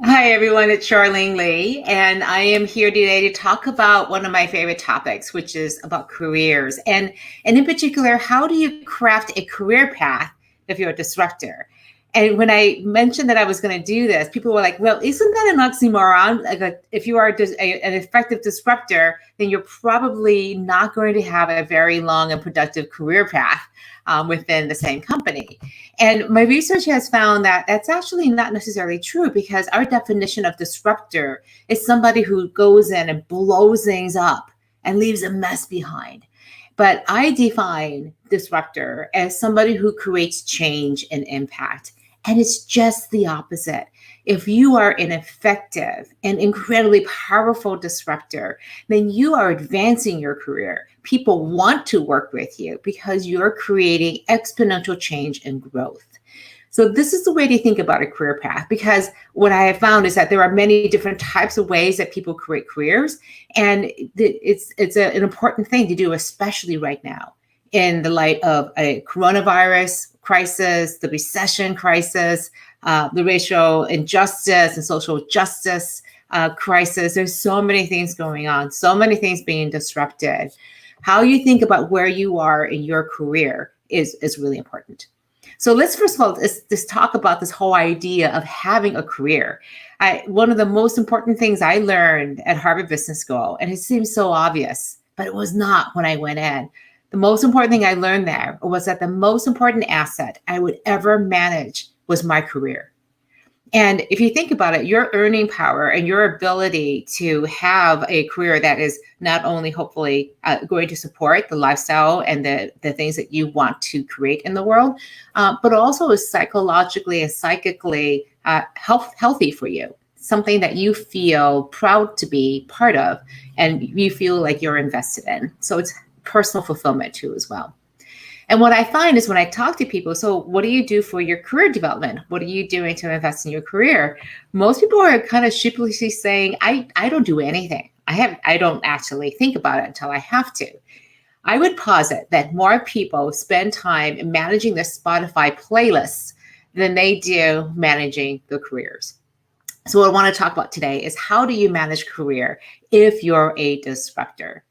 Hi, everyone. It's Charlene Lee, and I am here today to talk about one of my favorite topics, which is about careers. And in particular, how do you craft a career path if you're a disruptor? And when I mentioned that I was going to do this, people were like, well, isn't that an oxymoron? If you are an effective disruptor, then you're probably not going to have a very long and productive career path within the same company. And my research has found that that's actually not necessarily true, because our definition of disruptor is somebody who goes in and blows things up and leaves a mess behind. But I define disruptor as somebody who creates change and impact. And it's just the opposite. If you are an effective and incredibly powerful disruptor, then you are advancing your career. People want to work with you because you're creating exponential change and growth. So this is the way to think about a career path, because what I have found is that there are many different types of ways that people create careers. And it's an important thing to do, especially right now in the light of a coronavirus crisis, the recession crisis, the racial injustice and social justice crisis. There's so many things going on, so many things being disrupted. How you think about where you are in your career is really important. So let's first of all just talk about this whole idea of having a career. One of the most important things I learned at Harvard Business School, and it seems so obvious, but it was not when I went in. The most important thing I learned there was that the most important asset I would ever manage was my career. And if you think about it, your earning power and your ability to have a career that is not only hopefully going to support the lifestyle and the things that you want to create in the world, but also is psychologically and psychically healthy for you, something that you feel proud to be part of and you feel like you're invested in. So it's personal fulfillment too as well. And what I find is when I talk to people, so what do you do for your career development? What are you doing to invest in your career? Most people are kind of sheepishly saying, I don't do anything. I don't actually think about it until I have to. I would posit that more people spend time managing their Spotify playlists than they do managing their careers. So what I want to talk about today is, how do you manage career if you're a disruptor?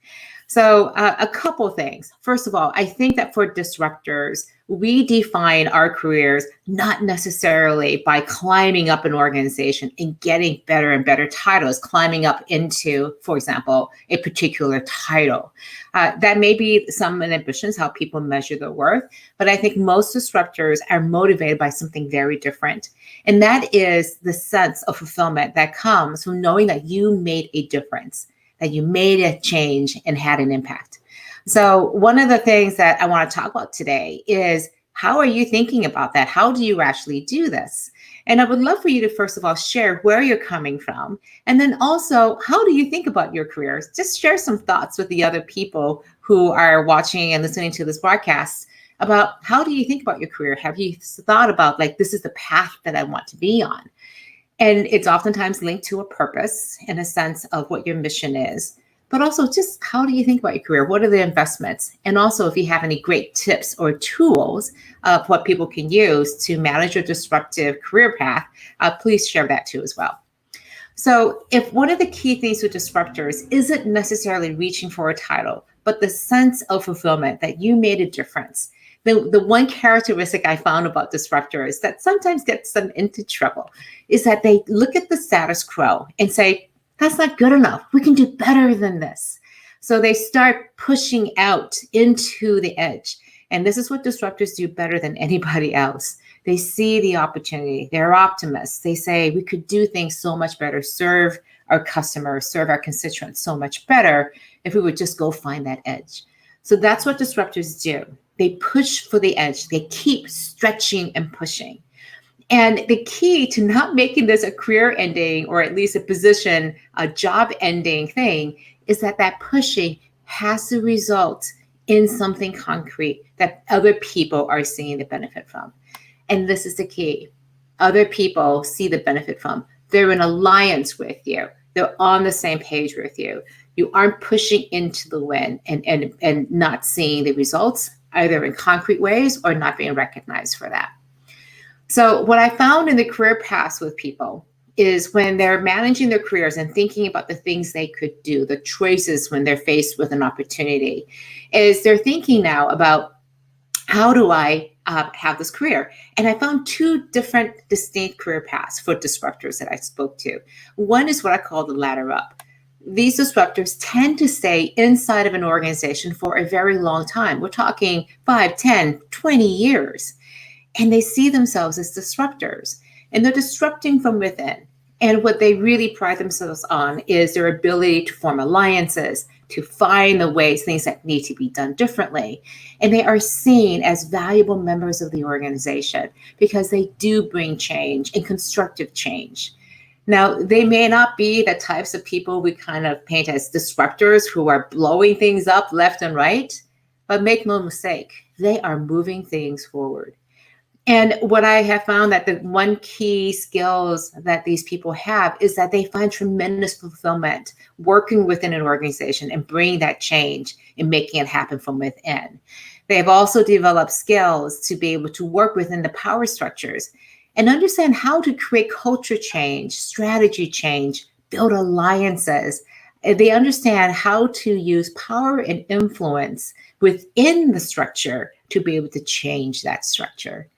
So a couple things. First of all, I think that for disruptors, we define our careers not necessarily by climbing up an organization and getting better and better titles, climbing up into, for example, a particular title. That may be some ambitions, how people measure their worth, but I think most disruptors are motivated by something very different. And that is the sense of fulfillment that comes from knowing that you made a difference, that you made a change and had an impact. So one of the things that I want to talk about today is, how are you thinking about that? How do you actually do this? And I would love for you to, first of all, share where you're coming from. And then also, how do you think about your careers? Just share some thoughts with the other people who are watching and listening to this broadcast about, how do you think about your career? Have you thought about, like, this is the path that I want to be on? And it's oftentimes linked to a purpose in a sense of what your mission is, but also just, how do you think about your career? What are the investments? And also, if you have any great tips or tools of what people can use to manage your disruptive career path, please share that too as well. So if one of the key things with disruptors isn't necessarily reaching for a title, but the sense of fulfillment that you made a difference, the one characteristic I found about disruptors that sometimes gets them into trouble is that they look at the status quo and say, that's not good enough. We can do better than this. So they start pushing out into the edge. And this is what disruptors do better than anybody else. They see the opportunity. They're optimists. They say, we could do things so much better, serve our customers, serve our constituents so much better if we would just go find that edge. So that's what disruptors do. They push for the edge. They keep stretching and pushing. And the key to not making this a career ending, or at least a job ending thing, is that pushing has to result in something concrete that other people are seeing the benefit from. And this is the key. Other people see the benefit from. They're in alliance with you. They're on the same page with you. You aren't pushing into the wind and not seeing the results, either in concrete ways or not being recognized for that. So what I found in the career paths with people is when they're managing their careers and thinking about the things they could do, the choices when they're faced with an opportunity, is they're thinking now about, how do I have this career? And I found two different distinct career paths for disruptors that I spoke to. One is what I call the ladder up. These disruptors tend to stay inside of an organization for a very long time. We're talking 5, 10, 20 years. And they see themselves as disruptors. And they're disrupting from within. And what they really pride themselves on is their ability to form alliances, to find the ways things that need to be done differently. And they are seen as valuable members of the organization because they do bring change and constructive change. Now, they may not be the types of people we kind of paint as disruptors who are blowing things up left and right, but make no mistake, they are moving things forward. And what I have found that the one key skills that these people have is that they find tremendous fulfillment working within an organization and bringing that change and making it happen from within. They have also developed skills to be able to work within the power structures and understand how to create culture change, strategy change, build alliances. They understand how to use power and influence within the structure to be able to change that structure.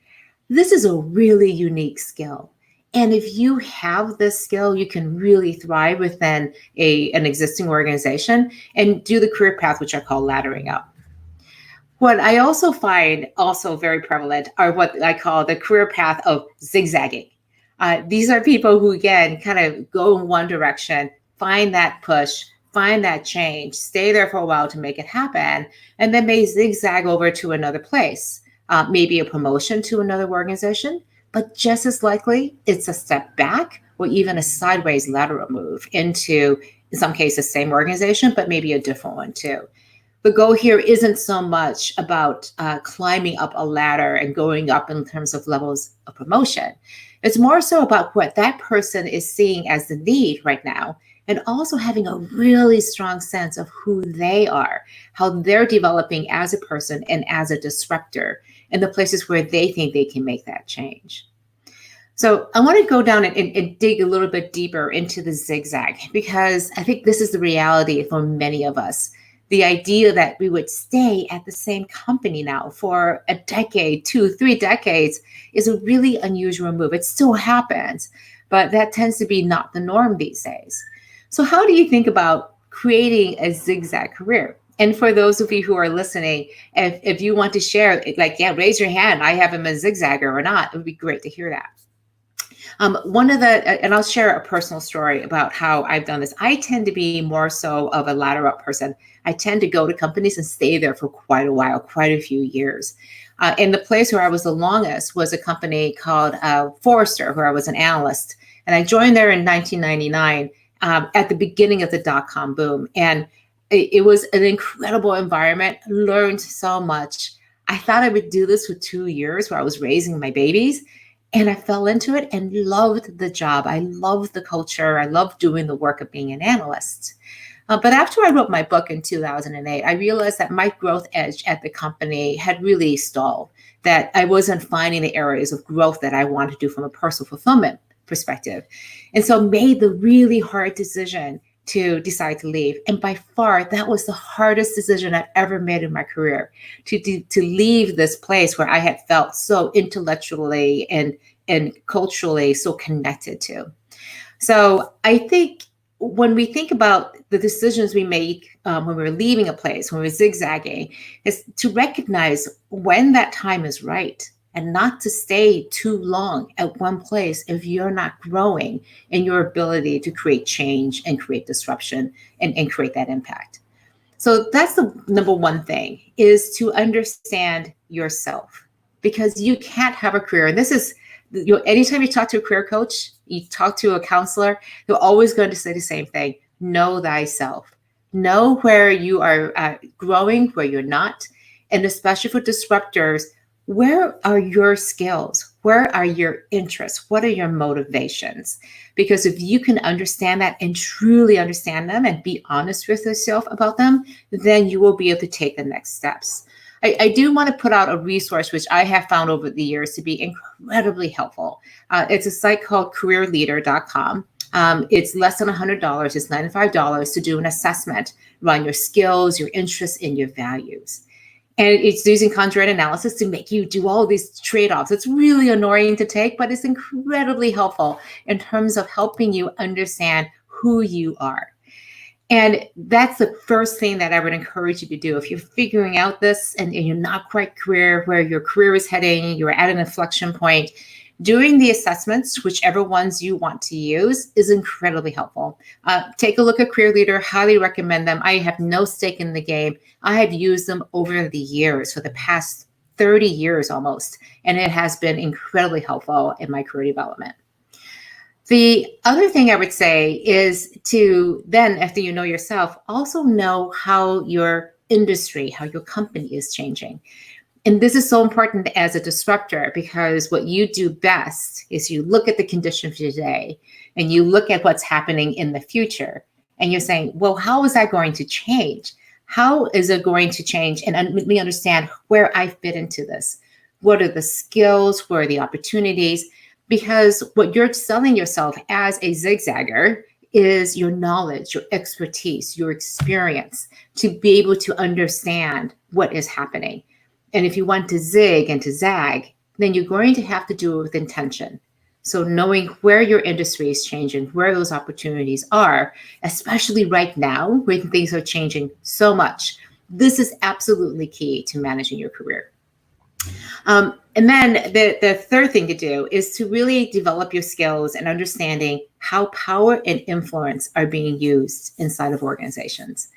This is a really unique skill. And if you have this skill, you can really thrive within an existing organization and do the career path, which I call laddering up. What I also find also very prevalent are what I call the career path of zigzagging. These are people who, again, kind of go in one direction, find that push, find that change, stay there for a while to make it happen, and then may zigzag over to another place. Maybe a promotion to another organization, but just as likely it's a step back or even a sideways lateral move into, in some cases, same organization, but maybe a different one too. The goal here isn't so much about climbing up a ladder and going up in terms of levels of promotion. It's more so about what that person is seeing as the need right now, and also having a really strong sense of who they are, how they're developing as a person and as a disruptor, and the places where they think they can make that change. So I want to go down and dig a little bit deeper into the zigzag, because I think this is the reality for many of us. The idea that we would stay at the same company now for a decade, 2, 3 decades is a really unusual move. It still happens, but that tends to be not the norm these days. So how do you think about creating a zigzag career? And for those of you who are listening, if you want to share, raise your hand. I have him a zigzagger or not. It would be great to hear that. And I'll share a personal story about how I've done this. I tend to be more so of a ladder up person. I tend to go to companies and stay there for quite a while, quite a few years. And the place where I was the longest was a company called Forrester, where I was an analyst. And I joined there in 1999 at the beginning of the dot-com boom. And it was an incredible environment, learned so much. I thought I would do this for 2 years where I was raising my babies, and I fell into it and loved the job. I loved the culture. I loved doing the work of being an analyst. But after I wrote my book in 2008, I realized that my growth edge at the company had really stalled, that I wasn't finding the areas of growth that I wanted to do from a personal fulfillment perspective. And so made the really hard decision to decide to leave. And by far, that was the hardest decision I've ever made in my career, to leave this place where I had felt so intellectually and culturally so connected to. So I think when we think about the decisions we make when we're leaving a place, when we're zigzagging, is to recognize when that time is right, and not to stay too long at one place if you're not growing in your ability to create change and create disruption and create that impact. So that's the number one thing, is to understand yourself, because you can't have a career. And this is, anytime you talk to a career coach, you talk to a counselor, they're always going to say the same thing: know thyself. Know where you are growing, where you're not. And especially for disruptors, where are your skills? Where are your interests? What are your motivations? Because if you can understand that and truly understand them and be honest with yourself about them, then you will be able to take the next steps. I do want to put out a resource which I have found over the years to be incredibly helpful. It's a site called careerleader.com. It's less than $100. It's $95 to do an assessment around your skills, your interests, and your values. And it's using conjoint analysis to make you do all these trade-offs. It's really annoying to take, but it's incredibly helpful in terms of helping you understand who you are. And that's the first thing that I would encourage you to do. If you're figuring out this and you're not quite clear where your career is heading, you're at an inflection point, doing the assessments, whichever ones you want to use, is incredibly helpful. Take a look at Career Leader, highly recommend them. I have no stake in the game. I have used them over the years, for the past 30 years almost, and it has been incredibly helpful in my career development. The other thing I would say is to then, after you know yourself, also know how your industry, how your company is changing. And this is so important as a disruptor, because what you do best is you look at the condition for today and you look at what's happening in the future. And you're saying, well, how is that going to change? How is it going to change? And let me understand where I fit into this. What are the skills? Where are the opportunities? Because what you're selling yourself as a zigzagger is your knowledge, your expertise, your experience to be able to understand what is happening. And if you want to zig and to zag, then you're going to have to do it with intention. So knowing where your industry is changing, where those opportunities are, especially right now when things are changing so much, this is absolutely key to managing your career. And then the third thing to do is to really develop your skills and understanding how power and influence are being used inside of organizations.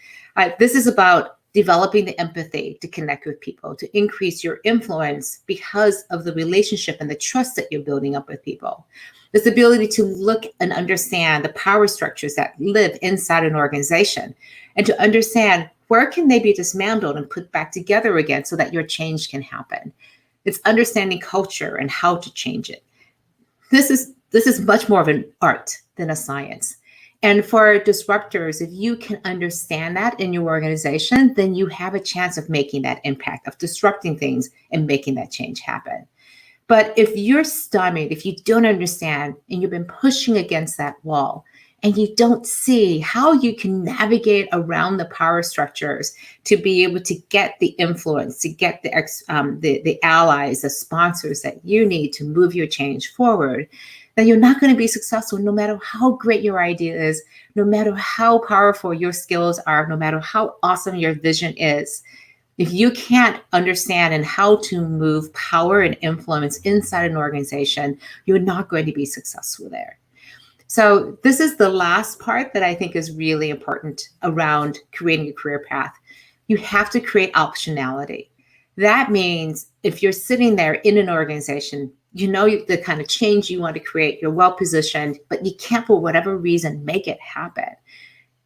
This is about developing the empathy to connect with people, to increase your influence because of the relationship and the trust that you're building up with people. This ability to look and understand the power structures that live inside an organization and to understand where can they be dismantled and put back together again so that your change can happen. It's understanding culture and how to change it. This is much more of an art than a science. And for disruptors, if you can understand that in your organization, then you have a chance of making that impact, of disrupting things and making that change happen. But if you're stymied, if you don't understand and you've been pushing against that wall and you don't see how you can navigate around the power structures to be able to get the influence, to get the allies, the sponsors that you need to move your change forward, then you're not going to be successful no matter how great your idea is, no matter how powerful your skills are, no matter how awesome your vision is. If you can't understand and how to move power and influence inside an organization, you're not going to be successful there. So this is the last part that I think is really important around creating a career path. You have to create optionality. That means if you're sitting there in an organization, you know the kind of change you want to create, you're well positioned, but you can't for whatever reason make it happen.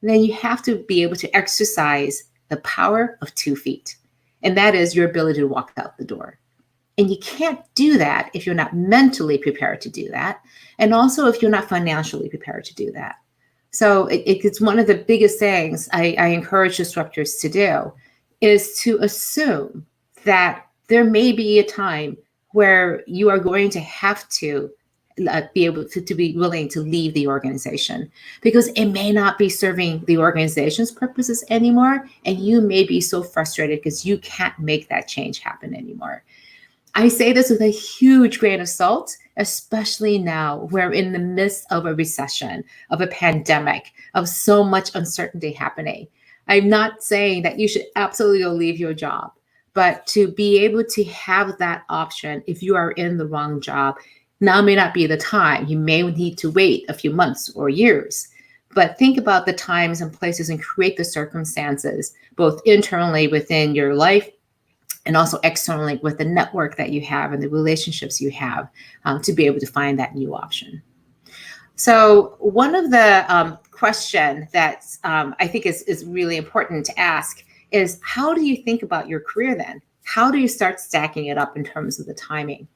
And then you have to be able to exercise the power of 2 feet. And that is your ability to walk out the door. And you can't do that if you're not mentally prepared to do that. And also if you're not financially prepared to do that. So it's one of the biggest things I encourage disruptors to do is to assume that there may be a time where you are going to have to be able to be willing to leave the organization because it may not be serving the organization's purposes anymore. And you may be so frustrated because you can't make that change happen anymore. I say this with a huge grain of salt, especially now we're in the midst of a recession, of a pandemic, of so much uncertainty happening. I'm not saying that you should absolutely leave your job, but to be able to have that option if you are in the wrong job, now may not be the time. You may need to wait a few months or years, but think about the times and places and create the circumstances, both internally within your life and also externally with the network that you have and the relationships you have to be able to find that new option. So one of the question that I think is really important to ask is, how do you think about your career then? How do you start stacking it up in terms of the timing?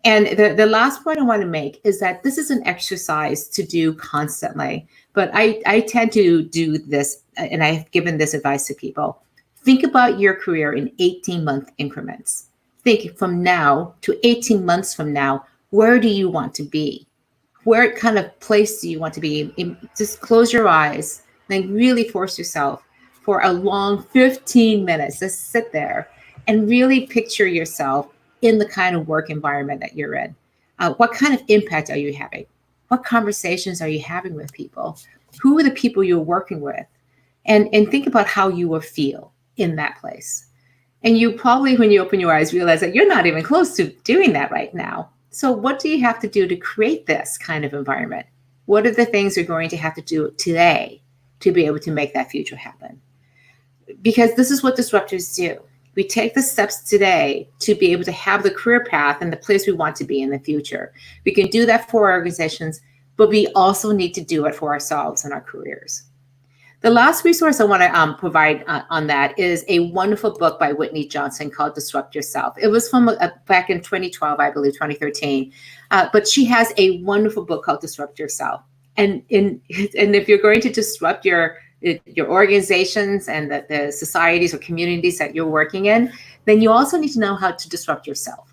And the last point I want to make is that this is an exercise to do constantly, but I tend to do this, and I've given this advice to people. Think about your career in 18-month increments. Think from now to 18 months from now, where do you want to be? Where kind of place do you want to be? Just close your eyes and really force yourself for a long 15 minutes. Just sit there and really picture yourself in the kind of work environment that you're in. What kind of impact are you having? What conversations are you having with people? Who are the people you're working with? And think about how you will feel in that place. And you probably, when you open your eyes, realize that you're not even close to doing that right now. So what do you have to do to create this kind of environment? What are the things you're going to have to do today to be able to make that future happen? Because this is what disruptors do. We take the steps today to be able to have the career path and the place we want to be in the future. We can do that for our organizations, but we also need to do it for ourselves and our careers. The last resource I want to provide on that is a wonderful book by Whitney Johnson called Disrupt Yourself. It was from back in 2012, I believe, 2013. But she has a wonderful book called Disrupt Yourself. And if you're going to disrupt your organizations and the societies or communities that you're working in, then you also need to know how to disrupt yourself,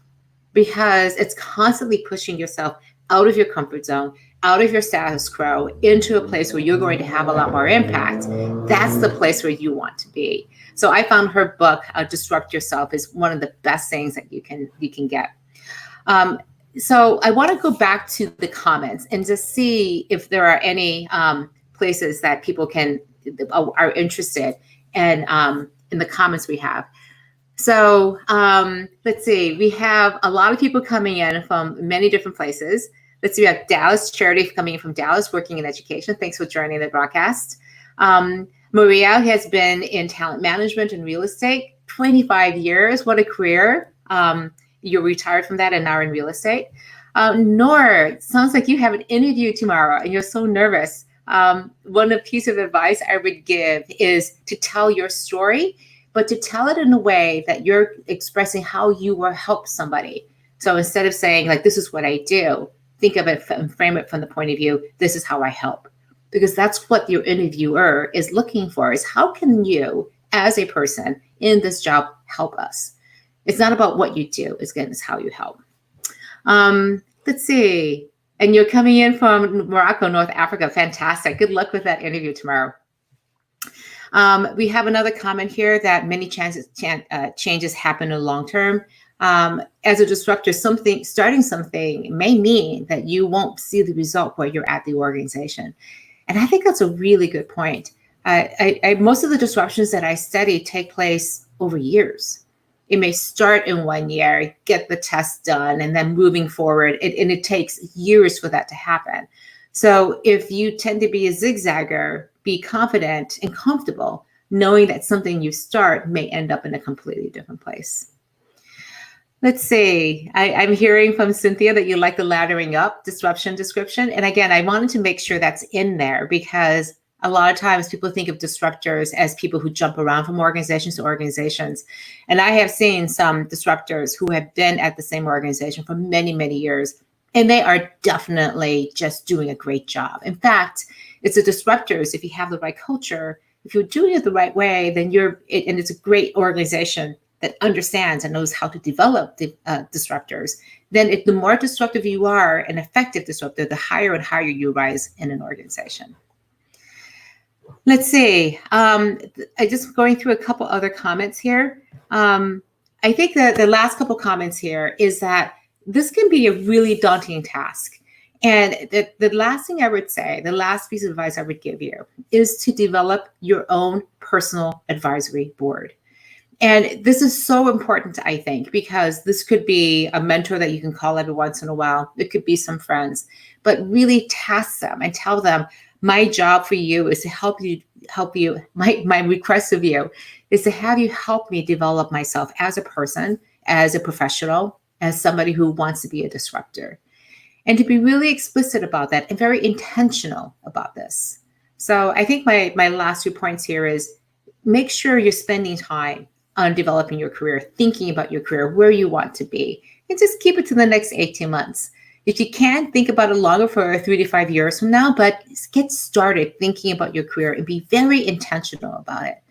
because it's constantly pushing yourself out of your comfort zone, out of your status quo, into a place where you're going to have a lot more impact. That's the place where you want to be. So I found her book, Disrupt Yourself, is one of the best things that you can get. So I want to go back to the comments and just see if there are any places that people are interested in the comments we have. So let's see, we have a lot of people coming in from many different places. Let's see, we have Dallas Charity coming in from Dallas, working in education. Thanks for joining the broadcast. Maria has been in talent management and real estate, 25 years. What a career. You're retired from that and now in real estate. Noor, sounds like you have an interview tomorrow and you're so nervous. One piece of advice I would give is to tell your story, but to tell it in a way that you're expressing how you will help somebody. So instead of saying, like, this is what I do, think of it and frame it from the point of view, this is how I help. Because that's what your interviewer is looking for, is how can you, as a person in this job, help us? It's not about what you do, it's how you help. Let's see. And you're coming in from Morocco, North Africa. Fantastic. Good luck with that interview tomorrow. We have another comment here that many changes happen in long term. As a disruptor, starting something may mean that you won't see the result while you're at the organization. And I think that's a really good point. Most of the disruptions that I study take place over years. It may start in 1 year, get the test done, and then moving forward, and it takes years for that to happen. So if you tend to be a zigzagger, be confident and comfortable, knowing that something you start may end up in a completely different place. Let's see. I'm hearing from Cynthia that you like the laddering up disruption description. And again, I wanted to make sure that's in there because a lot of times people think of disruptors as people who jump around from organizations to organizations. And I have seen some disruptors who have been at the same organization for many, many years, and they are definitely just doing a great job. In fact, it's the disruptors, if you have the right culture, if you're doing it the right way, then and it's a great organization that understands and knows how to develop the disruptors, then the more disruptive you are, an effective disruptor, the higher and higher you rise in an organization. Let's see. I just going through a couple other comments here. I think that the last couple comments here is that this can be a really daunting task. And the last thing I would say, the last piece of advice I would give you is to develop your own personal advisory board. And this is so important, I think, because this could be a mentor that you can call every once in a while. It could be some friends, but really task them and tell them, my job for you is to help you. My request of you is to have you help me develop myself as a person, as a professional, as somebody who wants to be a disruptor. And to be really explicit about that and very intentional about this. So I think my last 2 points here is make sure you're spending time on developing your career, thinking about your career, where you want to be, and just keep it to the next 18 months. If you can, think about it longer for 3 to 5 years from now, but get started thinking about your career and be very intentional about it.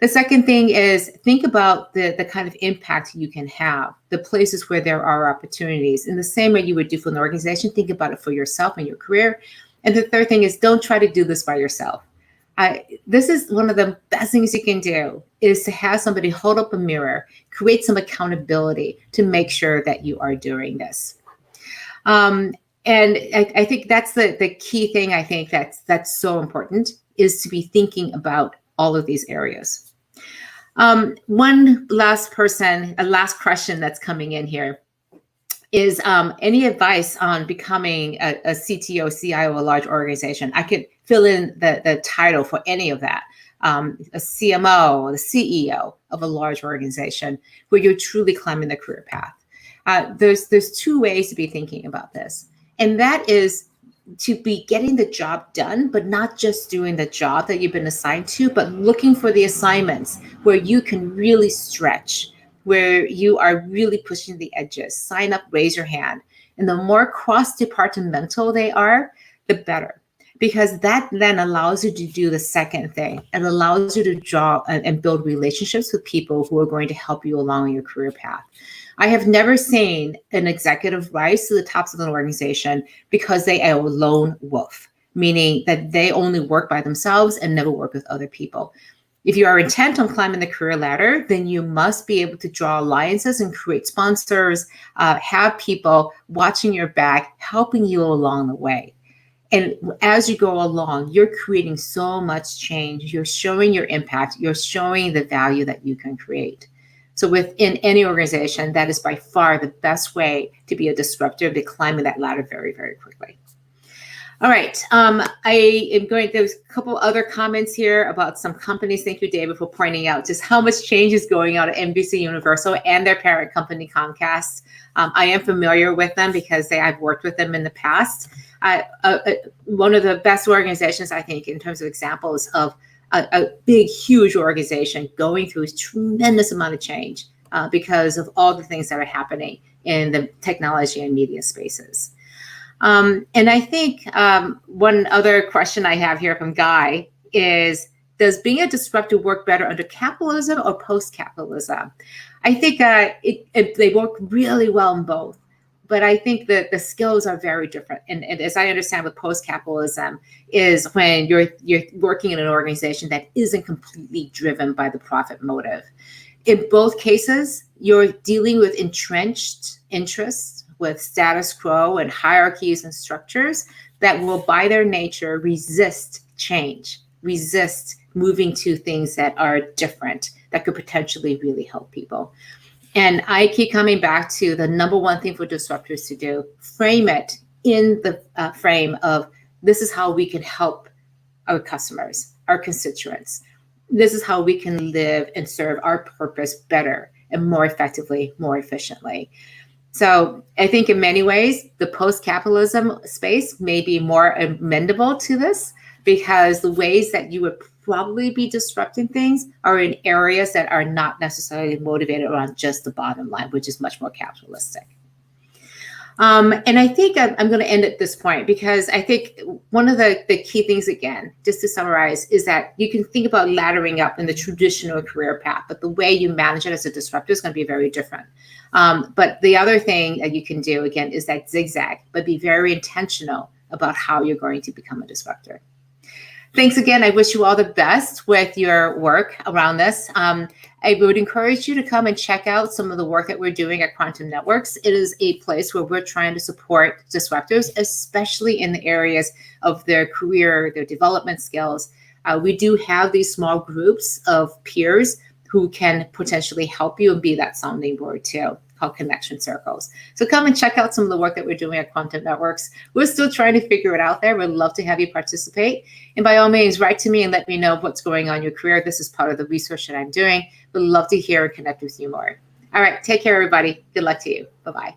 The second thing is think about the kind of impact you can have, the places where there are opportunities. In the same way you would do for an organization, think about it for yourself and your career. And the third thing is don't try to do this by yourself. This is one of the best things you can do, is to have somebody hold up a mirror, create some accountability to make sure that you are doing this. And I think that's the key thing. I think that's so important, is to be thinking about all of these areas. One last question that's coming in here is any advice on becoming a CTO, CIO of a large organization? I could fill in the title for any of that. A CMO or the CEO of a large organization where you're truly climbing the career path. There's two ways to be thinking about this. And that is to be getting the job done, but not just doing the job that you've been assigned to, but looking for the assignments where you can really stretch, where you are really pushing the edges. Sign up, raise your hand. And the more cross-departmental they are, the better. Because that then allows you to do the second thing. It allows you to draw and build relationships with people who are going to help you along your career path. I have never seen an executive rise to the tops of an organization because they are a lone wolf, meaning that they only work by themselves and never work with other people. If you are intent on climbing the career ladder, then you must be able to draw alliances and create sponsors, have people watching your back, helping you along the way. And as you go along, you're creating so much change. You're showing your impact. You're showing the value that you can create. So within any organization, that is by far the best way to be a disruptor, to climbing that ladder very, very quickly. All right. There's a couple other comments here about some companies. Thank you, David, for pointing out just how much change is going on at NBC Universal and their parent company, Comcast. I am familiar with them because I've worked with them in the past. One of the best organizations, I think, in terms of examples of a big, huge organization going through a tremendous amount of change because of all the things that are happening in the technology and media spaces. And I think one other question I have here from Guy is, does being a disruptor work better under capitalism or post-capitalism? I think they work really well in both. But I think that the skills are very different. And as I understand with post-capitalism is when you're working in an organization that isn't completely driven by the profit motive. In both cases, you're dealing with entrenched interests, with status quo and hierarchies and structures that will, by their nature, resist change, resist moving to things that are different, that could potentially really help people. And I keep coming back to the number one thing for disruptors to do: frame it in the frame of, this is how we can help our customers, our constituents. This is how we can live and serve our purpose better and more effectively, more efficiently. So I think in many ways, the post-capitalism space may be more amendable to this, because the ways that you would probably be disrupting things are in areas that are not necessarily motivated around just the bottom line, which is much more capitalistic. And I think I'm going to end at this point, because I think one of the key things, again, just to summarize, is that you can think about laddering up in the traditional career path, but the way you manage it as a disruptor is going to be very different. But the other thing that you can do, again, is that zigzag, but be very intentional about how you're going to become a disruptor. Thanks again. I wish you all the best with your work around this. I would encourage you to come and check out some of the work that we're doing at Quantum Networks. It is a place where we're trying to support disruptors, especially in the areas of their career, their development skills. We do have these small groups of peers who can potentially help you and be that sounding board too, called connection circles. So come and check out some of the work that we're doing at Quantum Networks. We're still trying to figure it out there. We'd love to have you participate. And by all means, write to me and let me know what's going on in your career. This is part of the research that I'm doing. We'd love to hear and connect with you more. All right, take care, everybody. Good luck to you. Bye-bye.